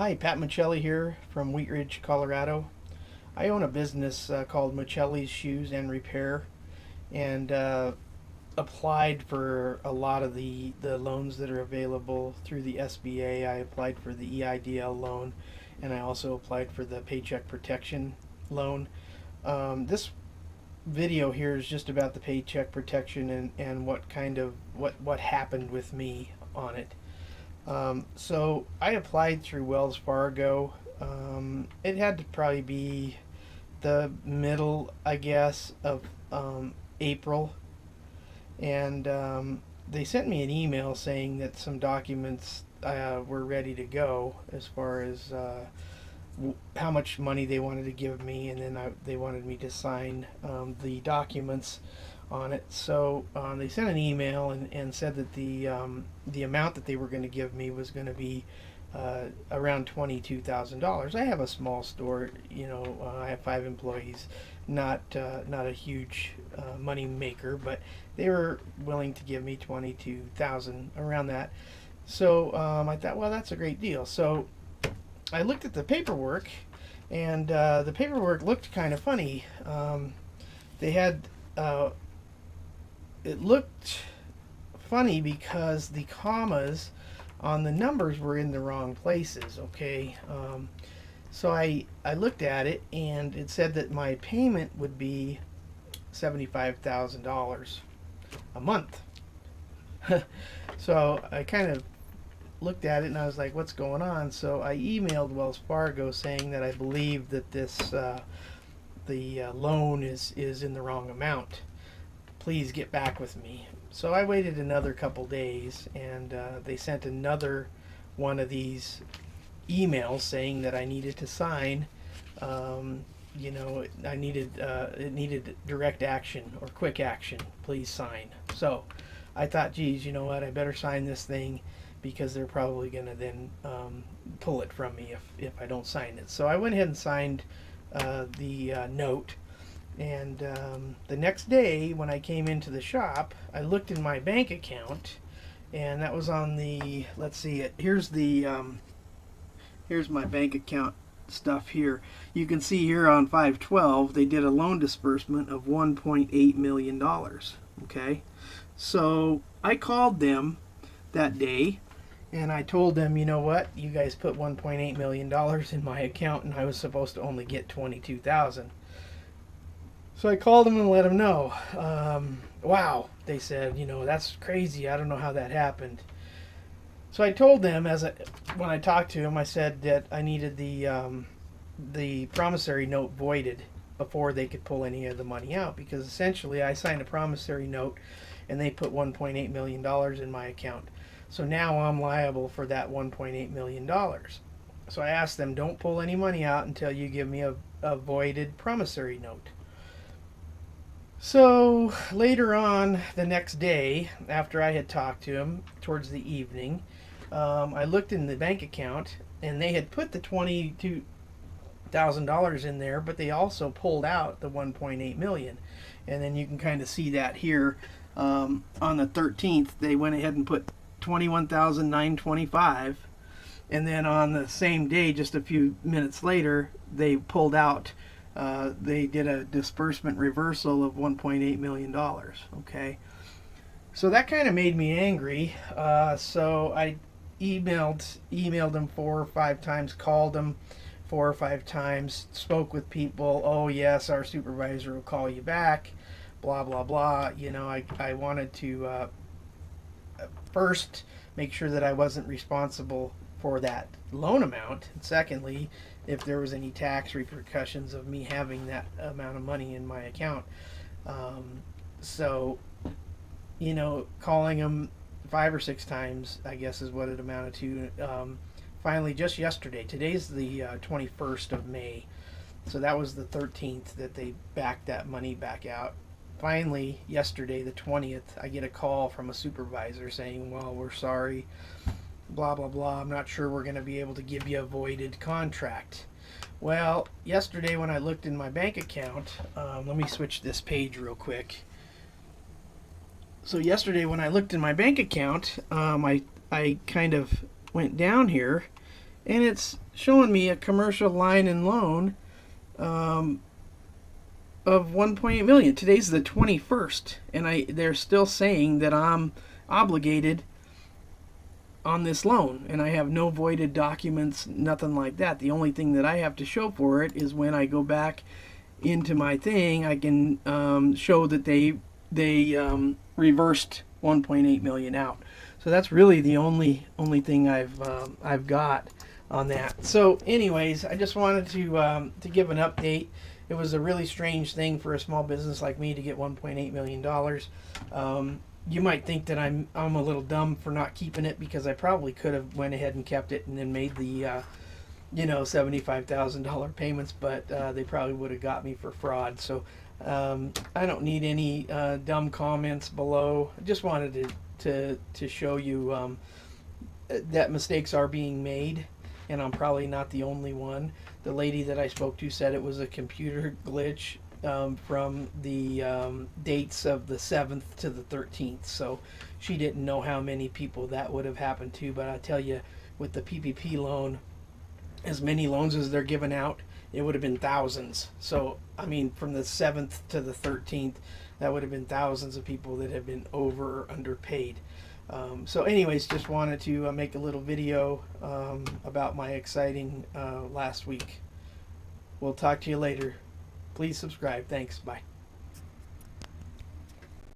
Hi, Pat Michelli here from Wheat Ridge, Colorado. I own a business called Michelli's Shoes and Repair, and applied for a lot of the loans that are available through the SBA. I applied for the EIDL loan, and I also applied for the Paycheck Protection loan. This video here is just about the Paycheck Protection and what happened with me on it. So I applied through Wells Fargo. It had to probably be the middle, I guess, of April. And they sent me an email saying that some documents were ready to go as far as how much money they wanted to give me, and then they wanted me to sign the documents on it. So they sent an email and said that the amount that they were going to give me was going to be around $22,000. I have a small store, I have 5 employees, not a huge money maker, but they were willing to give me $22,000, around that. So I thought, well, that's a great deal. So I looked at the paperwork, and the paperwork looked kind of funny. They had it looked funny because the commas on the numbers were in the wrong places. Okay, so I looked at it, and it said that my payment would be $75,000 a month. So I kind of looked at it, and I was like, what's going on? So I emailed Wells Fargo saying that I believe that the loan is in the wrong amount. Please get back with me. So I waited another couple days, and they sent another one of these emails saying that I needed to sign. I needed it needed direct action or quick action. Please sign. So I thought, geez, you know what? I better sign this thing, because they're probably going to then pull it from me if I don't sign it. So I went ahead and signed the note. And the next day, when I came into the shop, I looked in my bank account, and that was on the, let's see, here's my bank account stuff here. You can see here on 5/12 they did a loan disbursement of $1.8 million. Okay, so I called them that day, and I told them, you know what, you guys put $1.8 million in my account, and I was supposed to only get $22,000. So I called them and let them know. Wow, they said, that's crazy. I don't know how that happened. So I told them, when I talked to them, I said that I needed the promissory note voided before they could pull any of the money out, because essentially I signed a promissory note and they put $1.8 million in my account. So now I'm liable for that $1.8 million. So I asked them, don't pull any money out until you give me a voided promissory note. So later on the next day, after I had talked to him towards the evening, I looked in the bank account, and they had put the $22,000 in there, but they also pulled out the $1.8 million. And then you can kind of see that here on the 13th, they went ahead and put $21,925, and then on the same day, just a few minutes later, they pulled out. They did a disbursement reversal of $1.8 million. Okay, so that kind of made me angry. So I emailed them 4 or 5 times, called them 4 or 5 times, spoke with people. Oh yes, our supervisor will call you back. Blah blah blah. I wanted to first make sure that I wasn't responsible for that loan amount, and secondly, if there was any tax repercussions of me having that amount of money in my account. So calling them 5 or 6 times, I guess, is what it amounted to. Finally, just yesterday, today's the 21st of May, so that was the 13th that they backed that money back out. Finally, yesterday, the 20th, I get a call from a supervisor saying, well, we're sorry, blah blah blah, I'm not sure we're going to be able to give you a voided contract. Well, yesterday when I looked in my bank account, let me switch this page real quick. So yesterday when I looked in my bank account, I kind of went down here, and it's showing me a commercial line and loan um, of 1.8 million. Today's the 21st, and they're still saying that I'm obligated on this loan, and I have no voided documents, nothing like that. The only thing that I have to show for it is when I go back into my thing, I can show that they reversed 1.8 million out. So that's really the only thing I've got on that. So, anyways, I just wanted to give an update. It was a really strange thing for a small business like me to get 1.8 million dollars. You might think that I'm a little dumb for not keeping it, because I probably could have went ahead and kept it and then made the $75,000 payments, but they probably would have got me for fraud. So I don't need any dumb comments below. I just wanted to show you that mistakes are being made, and I'm probably not the only one. The lady that I spoke to said it was a computer glitch from the dates of the 7th to the 13th. So she didn't know how many people that would have happened to, but I tell you, with the PPP loan, as many loans as they're giving out, it would have been thousands. So, I mean, from the 7th to the 13th, that would have been thousands of people that have been over or underpaid. So anyways, just wanted to make a little video about my exciting last week. We'll talk to you later. Please subscribe. Thanks. Bye.